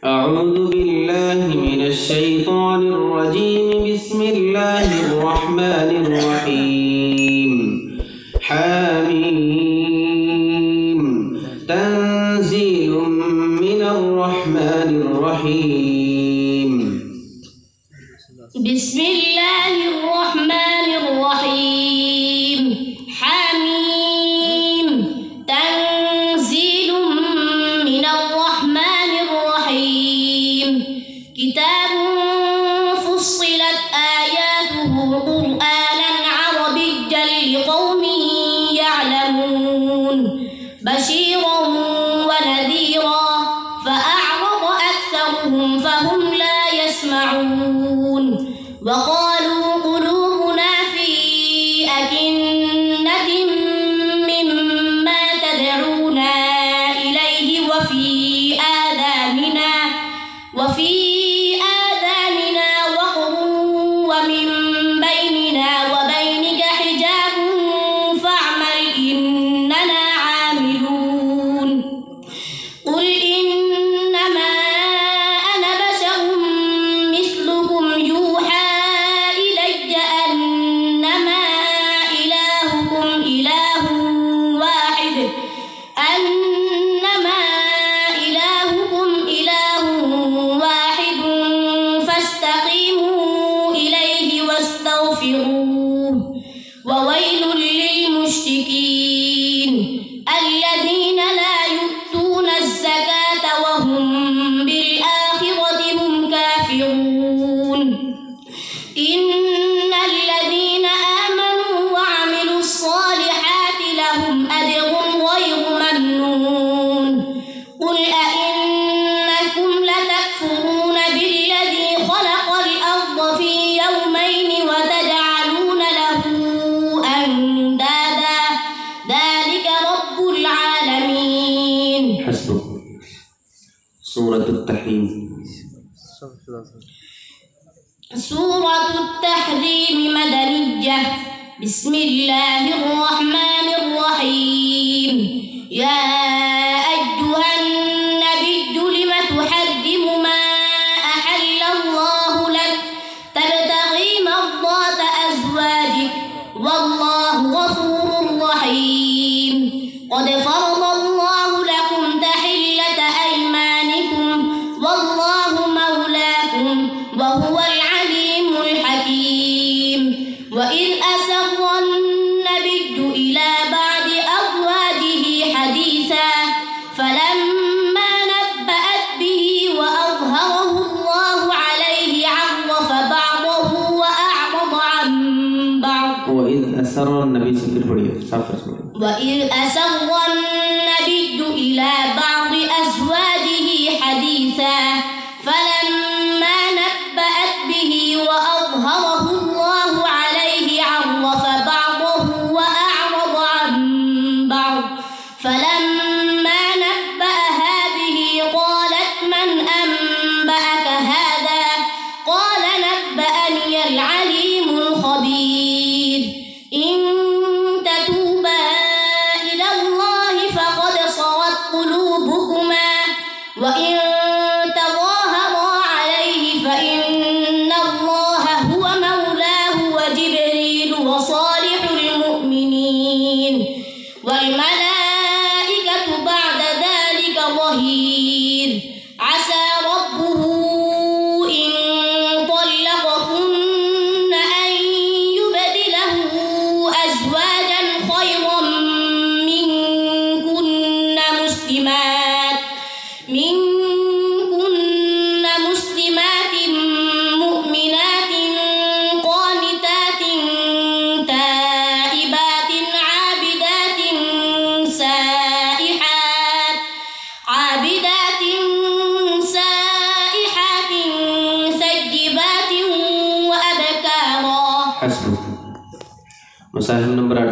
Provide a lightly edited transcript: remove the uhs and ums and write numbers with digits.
أعوذ بالله من الشيطان الرجيم. بسم الله الرحمن الرحيم. حميم تنزيل من الرحمن الرحيم. بسم الله الرحمن الرحيم. حميم تنزيل من الرحمن الرحيم. كتاب فصلت آياته قرآنا عربيا لقوم يعلمون بشيرا ونذيرا فأعرض أكثرهم فهم لا يسمعون. وقالوا قلوبنا في أكنة مما تدعونا إليه وفي آذاننا وقر ومن بيننا وبينك حجاب فاعمل إننا عاملون. قل إنما أنا بشر مثلكم يوحى إلي أنما إلهكم إله واحد فاستقيموا إليه واستغفروه. وويل للمشركين الذين لا يؤتون الزكاة وهم بالآخرة هم كافرون. إن الذين آمنوا وعملوا الصالحات لهم أجر غير ممنون. قل أئنكم لتكفرون بالذي خلق الأرض في يومين وتجعلون له أندادا ذلك رب العالمين. حسبك. سورة التحريم. سورة التحريم مدنية. بسم الله الرحمن الرحيم. يا أيها النبي لم تحرم ما أحل الله لك تبتغي مرضات أزواجك والله غفور رحيم. قد فرض الله لكم تحلة أيمانكم والله مولاكم وهو العليم الحكيم. وإذ أسر النبي إلى بعض أزواجه حديثا فلما نبأت به وأظهره الله عليه عرف بعضه وأعرض عن بعض. وإذ أسر النبي إلى بعض أزواجه حديثا فلما نبأت به وأظهره الله عليه عرف بعضه وأعرض عن بعض. فلما نبأها به قالت من أنبأك هذا؟ قال نبأني العليم الخبير. إن تتوبا إلى الله فقد صغت قلوبكما وإن تظاهرا عليه فإن الله هو مولاه وجبريل وصالح المؤمنين والملائكة بعد ذلك ظهير. عسى ربه إن طلقكن أن يبدله أزواجا خيرا منكن مسلمات مؤمنات قانتات تائبات عابدات سائحات ثيبات وأبكارا. حسبك. مصاحف نمبر 8.